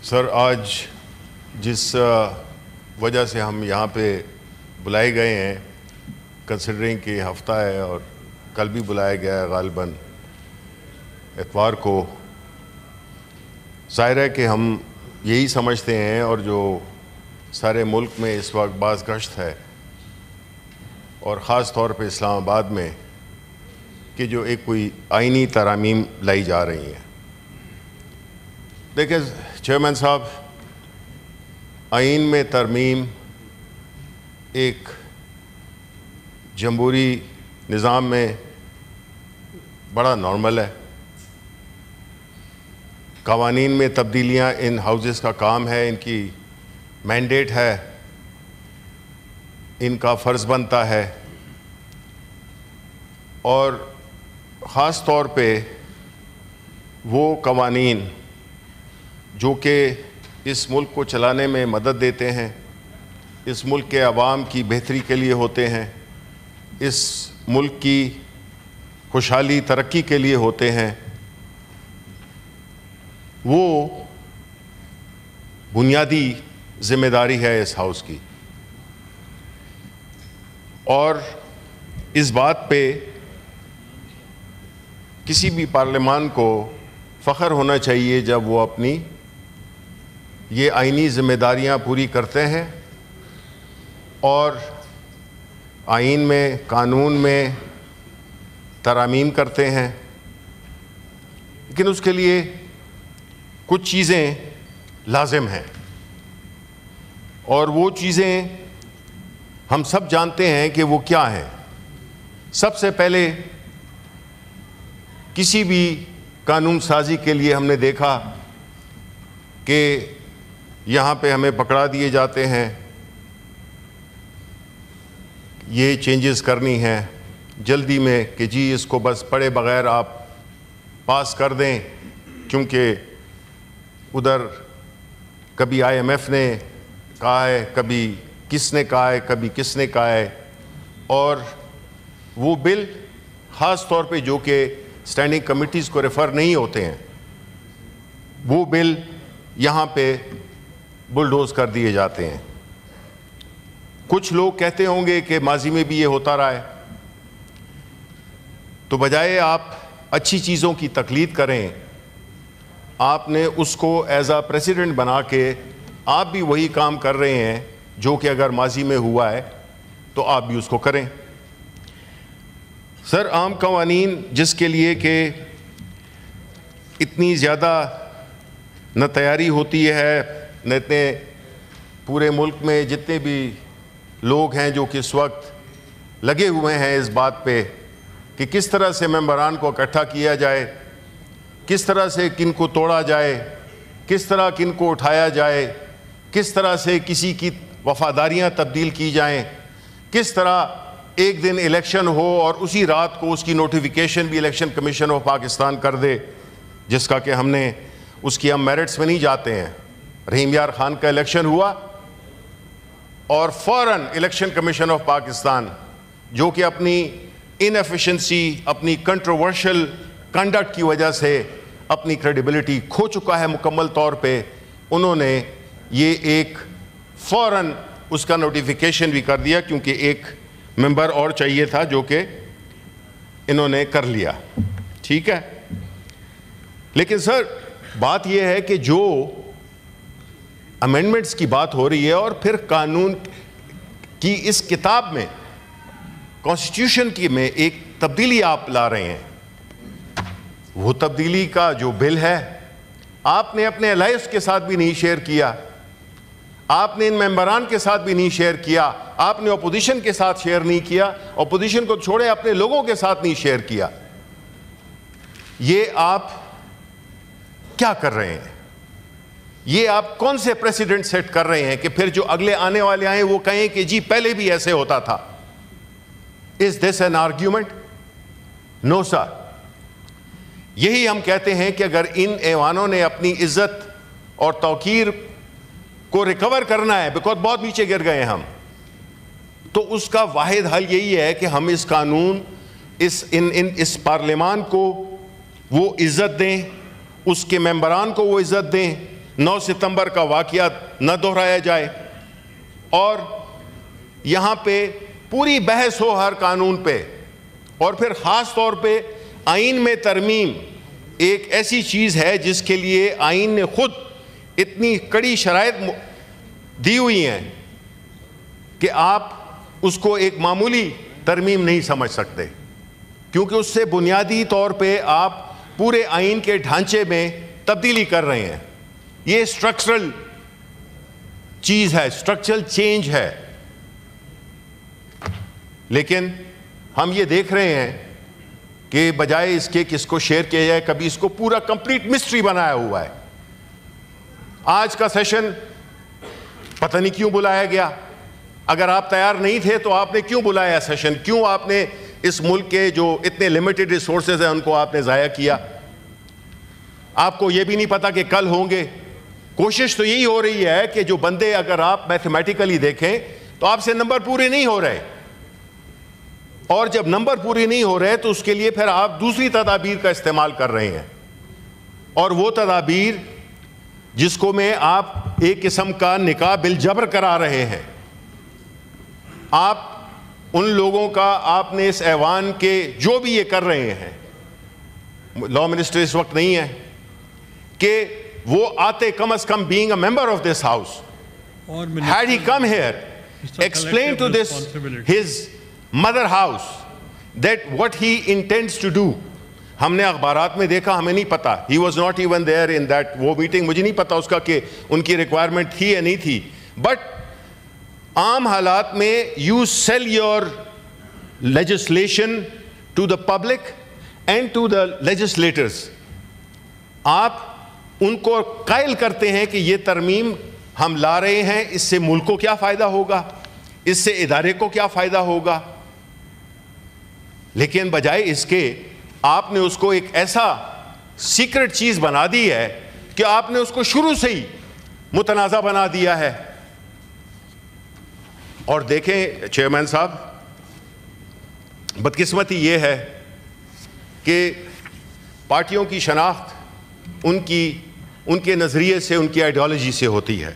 سر، آج جس وجہ سے ہم یہاں پہ بلائے گئے ہیں، کنسیڈرنگ کہ ہفتہ ہے اور کل بھی بلایا گیا ہے غالباً اتوار کو، ظاہر ہے کہ ہم یہی سمجھتے ہیں، اور جو سارے ملک میں اس وقت باز گشت ہے اور خاص طور پہ اسلام آباد میں، کہ جو ایک کوئی آئینی ترامیم لائی جا رہی ہیں۔ دیکھیں چیئرمین صاحب، آئین میں ترمیم ایک جمہوری نظام میں بڑا نارمل ہے۔ قوانین میں تبدیلیاں ان ہاؤسز کا کام ہے، ان کی مینڈیٹ ہے، ان کا فرض بنتا ہے، اور خاص طور پہ وہ قوانین جو کہ اس ملک کو چلانے میں مدد دیتے ہیں، اس ملک کے عوام کی بہتری کے لیے ہوتے ہیں، اس ملک کی خوشحالی ترقی کے لیے ہوتے ہیں، وہ بنیادی ذمہ داری ہے اس ہاؤس کی۔ اور اس بات پہ کسی بھی پارلیمان کو فخر ہونا چاہیے جب وہ اپنی یہ آئینی ذمہ داریاں پوری کرتے ہیں اور آئین میں، قانون میں ترامیم کرتے ہیں۔ لیکن اس کے لیے کچھ چیزیں لازم ہیں، اور وہ چیزیں ہم سب جانتے ہیں کہ وہ کیا ہیں۔ سب سے پہلے کسی بھی قانون سازی کے لیے ہم نے دیکھا کہ یہاں پہ ہمیں پکڑا دیے جاتے ہیں، یہ چینجز کرنی ہیں جلدی میں کہ جی اس کو بس پڑھے بغیر آپ پاس کر دیں، کیونکہ ادھر کبھی IMF نے کہا ہے، کبھی کس نے کہا ہے، کبھی کس نے کہا ہے، اور وہ بل خاص طور پہ جو کہ اسٹینڈنگ کمیٹیز کو ریفر نہیں ہوتے ہیں، وہ بل یہاں پہ بلڈوز کر دیے جاتے ہیں۔ کچھ لوگ کہتے ہوں گے کہ ماضی میں بھی یہ ہوتا رہا ہے، تو بجائے آپ اچھی چیزوں کی تقلید کریں، آپ نے اس کو ایز اے پریسیڈنٹ بنا کے آپ بھی وہی کام کر رہے ہیں جو کہ اگر ماضی میں ہوا ہے تو آپ بھی اس کو کریں۔ سر، عام قوانین جس کے لیے کہ اتنی زیادہ نہ تیاری ہوتی ہے، نہ اتنے پورے ملک میں جتنے بھی لوگ ہیں جو کہ اس وقت لگے ہوئے ہیں اس بات پہ کہ کس طرح سے ممبران کو اکٹھا کیا جائے، کس طرح سے کن کو توڑا جائے، کس طرح کن کو اٹھایا جائے، کس طرح سے کسی کی وفاداریاں تبدیل کی جائیں، کس طرح ایک دن الیکشن ہو اور اسی رات کو اس کی نوٹیفیکیشن بھی الیکشن کمیشن آف پاکستان کر دے، جس کا کہ ہم نے اس کی ہم میرٹس میں نہیں جاتے ہیں۔ رحیم یار خان کا الیکشن ہوا اور فوراً الیکشن کمیشن آف پاکستان جو کہ اپنی انیفیشنسی، اپنی کنٹروورشل کنڈکٹ کی وجہ سے اپنی کریڈیبلٹی کھو چکا ہے مکمل طور پہ، انہوں نے یہ ایک فوراً اس کا نوٹیفیکیشن بھی کر دیا، کیونکہ ایک ممبر اور چاہیے تھا جو کہ انہوں نے کر لیا۔ ٹھیک ہے، لیکن سر بات یہ ہے کہ جو امینڈمنٹس کی بات ہو رہی ہے اور پھر قانون کی اس کتاب میں، کانسٹیٹیوشن کی میں ایک تبدیلی آپ لا رہے ہیں، وہ تبدیلی کا جو بل ہے آپ نے اپنے الائز کے ساتھ بھی نہیں شیئر کیا، آپ نے ان ممبران کے ساتھ بھی نہیں شیئر کیا، آپ نے اپوزیشن کے ساتھ شیئر نہیں کیا، اپوزیشن کو چھوڑے اپنے لوگوں کے ساتھ نہیں شیئر کیا۔ یہ آپ کیا کر رہے ہیں؟ یہ آپ کون سے پریسیڈنٹ سیٹ کر رہے ہیں کہ پھر جو اگلے آنے والے آئیں وہ کہیں کہ جی پہلے بھی ایسے ہوتا تھا؟ Is this an argument? No sir۔ یہی ہم کہتے ہیں کہ اگر ان ایوانوں نے اپنی عزت اور توقیر کو ریکور کرنا ہے، بیکاز بہت نیچے گر گئے ہم، تو اس کا واحد حل یہی ہے کہ ہم اس قانون، اس پارلیمان کو وہ عزت دیں، اس کے ممبران کو وہ عزت دیں، 9 ستمبر کا واقعہ نہ دہرایا جائے، اور یہاں پہ پوری بحث ہو ہر قانون پہ، اور پھر خاص طور پہ آئین میں ترمیم ایک ایسی چیز ہے جس کے لیے آئین نے خود اتنی کڑی شرائط دی ہوئی ہیں کہ آپ اس کو ایک معمولی ترمیم نہیں سمجھ سکتے، کیونکہ اس سے بنیادی طور پہ آپ پورے آئین کے ڈھانچے میں تبدیلی کر رہے ہیں۔ یہ سٹرکچرل چیز ہے، سٹرکچرل چینج ہے، لیکن ہم یہ دیکھ رہے ہیں کہ بجائے اس کے کس کو شیئر کیا جائے، کبھی اس کو پورا کمپلیٹ مسٹری بنایا ہوا ہے۔ آج کا سیشن پتہ نہیں کیوں بلایا گیا، اگر آپ تیار نہیں تھے تو آپ نے کیوں بلایا سیشن؟ کیوں آپ نے اس ملک کے جو اتنے لیمیٹڈ ریسورسز ہیں ان کو آپ نے ضائع کیا؟ آپ کو یہ بھی نہیں پتا کہ کل ہوں گے۔ کوشش تو یہی ہو رہی ہے کہ جو بندے اگر آپ میتھمیٹیکلی دیکھیں تو آپ سے نمبر پورے نہیں ہو رہے، اور جب نمبر پورے نہیں ہو رہے تو اس کے لیے پھر آپ دوسری تدابیر کا استعمال کر رہے ہیں، اور وہ تدابیر جس کو میں آپ ایک قسم کا نکاح بالجبر کرا رہے ہیں۔ آپ ان لوگوں کا، آپ نے اس ایوان کے جو بھی یہ کر رہے ہیں، لا منسٹر اس وقت نہیں ہے کہ وہ آتے کم از کم being a member of this house, had he come here, explain to this his mother house that what he intends to do. ہم نے اخبارات میں دیکھا، ہمیں نہیں پتا، he was not even there in that وہ میٹنگ، مجھے نہیں پتا اس کا کہ ان کی ریکوائرمنٹ تھی یا نہیں تھی، بٹ عام حالات میں you sell your legislation to the public and to the legislators. آپ ان کو قائل کرتے ہیں کہ یہ ترمیم ہم لا رہے ہیں، اس سے ملک کو کیا فائدہ ہوگا، اس سے ادارے کو کیا فائدہ ہوگا، لیکن بجائے اس کے آپ نے اس کو ایک ایسا سیکرٹ چیز بنا دی ہے کہ آپ نے اس کو شروع سے ہی متنازع بنا دیا ہے۔ اور دیکھیں چیئرمین صاحب، بدقسمتی یہ ہے کہ پارٹیوں کی شناخت ان کے نظریے سے، ان کی آئیڈیالوجی سے ہوتی ہے۔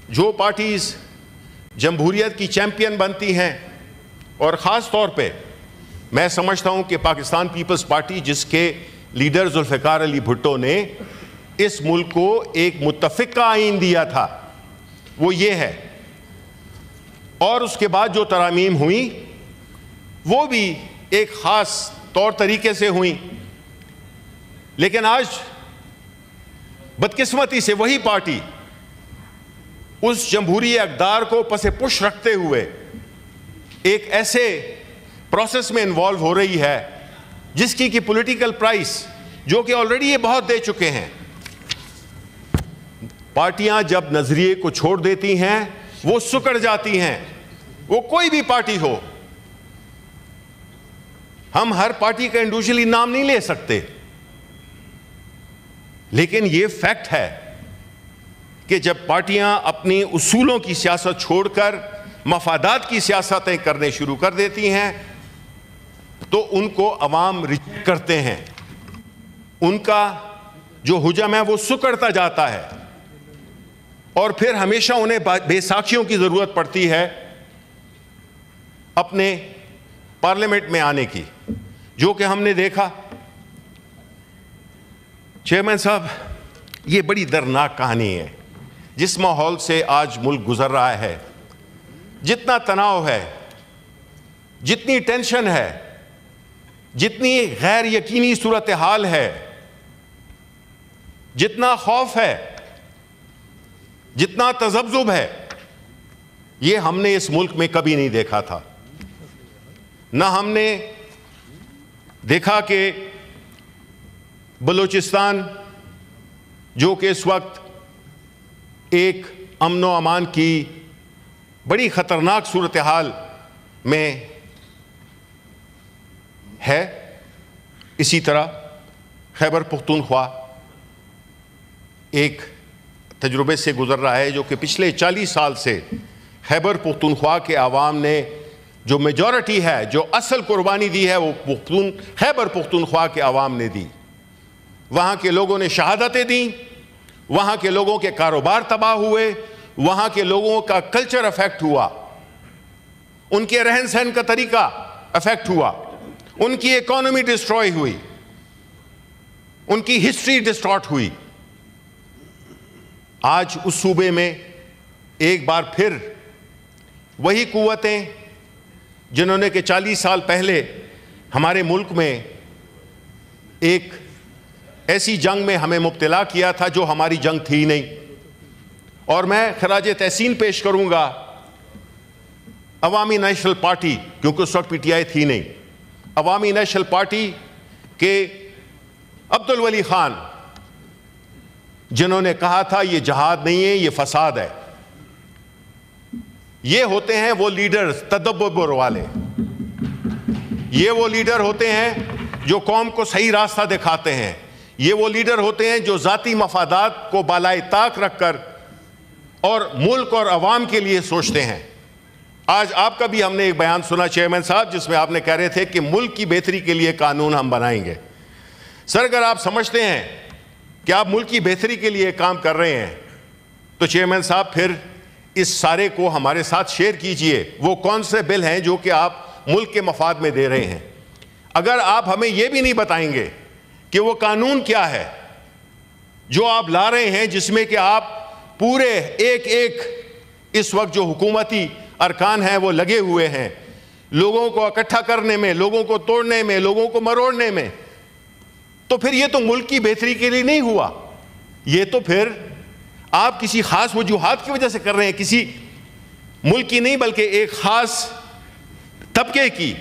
جو پارٹیز جمہوریت کی چیمپئن بنتی ہیں، اور خاص طور پہ میں سمجھتا ہوں کہ پاکستان پیپلز پارٹی، جس کے لیڈر ذوالفقار علی بھٹو نے اس ملک کو ایک متفقہ آئین دیا تھا، وہ یہ ہے، اور اس کے بعد جو ترامیم ہوئیں وہ بھی ایک خاص طور طریقے سے ہوئیں، لیکن آج بدقسمتی سے وہی پارٹی اس جمہوری اقدار کو پس پش رکھتے ہوئے ایک ایسے پروسیس میں انوالو ہو رہی ہے جس کی پولیٹیکل پرائس، جو کہ آلریڈی یہ بہت دے چکے ہیں۔ پارٹیاں جب نظریے کو چھوڑ دیتی ہیں وہ سکڑ جاتی ہیں، وہ کوئی بھی پارٹی ہو۔ ہم ہر پارٹی کا انڈیویجولی نام نہیں لے سکتے، لیکن یہ فیکٹ ہے کہ جب پارٹیاں اپنی اصولوں کی سیاست چھوڑ کر مفادات کی سیاستیں کرنے شروع کر دیتی ہیں تو ان کو عوام ریجیکٹ کرتے ہیں، ان کا جو حجم ہے وہ سکڑتا جاتا ہے، اور پھر ہمیشہ انہیں بے ساکھیوں کی ضرورت پڑتی ہے اپنے پارلیمنٹ میں آنے کی، جو کہ ہم نے دیکھا۔ چیئرمین صاحب، یہ بڑی دردناک کہانی ہے جس ماحول سے آج ملک گزر رہا ہے۔ جتنا تناؤ ہے، جتنی ٹینشن ہے، جتنی غیر یقینی صورتحال ہے، جتنا خوف ہے، جتنا تذبذب ہے، یہ ہم نے اس ملک میں کبھی نہیں دیکھا تھا۔ نہ ہم نے دیکھا کہ بلوچستان، جو کہ اس وقت ایک امن و امان کی بڑی خطرناک صورتحال میں ہے، اسی طرح خیبر پختونخوا ایک تجربے سے گزر رہا ہے، جو کہ پچھلے 40 سال سے خیبر پختونخوا کے عوام نے جو میجورٹی ہے، جو اصل قربانی دی ہے، وہ خیبر پختونخوا کے عوام نے دی۔ وہاں کے لوگوں نے شہادتیں دیں، وہاں کے لوگوں کے کاروبار تباہ ہوئے, وہاں کے لوگوں کا کلچر افیکٹ ہوا, ان کے رہن سہن کا طریقہ افیکٹ ہوا, ان کی اکانومی ڈسٹروائے ہوئی, ان کی ہسٹری ڈسٹارٹ ہوئی. آج اس صوبے میں ایک بار پھر وہی قوتیں جنہوں نے کہ 40 سال پہلے ہمارے ملک میں ایک ایسی جنگ میں ہمیں مبتلا کیا تھا جو ہماری جنگ تھی نہیں, اور میں خراج تحسین پیش کروں گا عوامی نیشنل پارٹی, کیونکہ اس وقت پی ٹی آئی تھی نہیں, عوامی نیشنل پارٹی کے عبدالولی خان, جنہوں نے کہا تھا یہ جہاد نہیں ہے, یہ فساد ہے. یہ ہوتے ہیں وہ لیڈرز تدبر والے, یہ وہ لیڈر ہوتے ہیں جو قوم کو صحیح راستہ دکھاتے ہیں, یہ وہ لیڈر ہوتے ہیں جو ذاتی مفادات کو بالائے طاق رکھ کر اور ملک اور عوام کے لیے سوچتے ہیں. آج آپ کا بھی ہم نے ایک بیان سنا چیئرمین صاحب, جس میں آپ نے کہہ رہے تھے کہ ملک کی بہتری کے لیے قانون ہم بنائیں گے. سر, اگر آپ سمجھتے ہیں کہ آپ ملک کی بہتری کے لیے کام کر رہے ہیں تو چیئرمین صاحب پھر اس سارے کو ہمارے ساتھ شیئر کیجئے. وہ کون سے بل ہیں جو کہ آپ ملک کے مفاد میں دے رہے ہیں؟ اگر آپ ہمیں یہ بھی نہیں بتائیں گے کہ وہ قانون کیا ہے جو آپ لا رہے ہیں, جس میں کہ آپ پورے ایک اس وقت جو حکومتی ارکان ہیں وہ لگے ہوئے ہیں لوگوں کو اکٹھا کرنے میں, لوگوں کو توڑنے میں, لوگوں کو مروڑنے میں, تو پھر یہ تو ملک کی بہتری کے لیے نہیں ہوا. یہ تو پھر آپ کسی خاص وجوہات کی وجہ سے کر رہے ہیں, کسی ملک کی نہیں بلکہ ایک خاص طبقے کی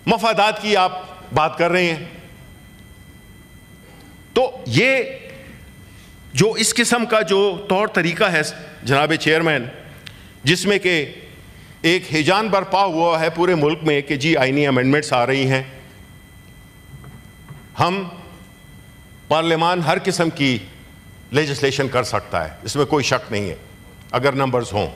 مفادات کی آپ بات کر رہے ہیں. تو یہ جو اس قسم کا جو طور طریقہ ہے جناب چیئرمین, جس میں کہ ایک ہیجان برپا ہوا ہے پورے ملک میں کہ جی آئینی امینڈمنٹس آ رہی ہیں, ہم پارلیمان ہر قسم کی لیجسلیشن کر سکتا ہے, اس میں کوئی شک نہیں ہے اگر نمبرز ہوں.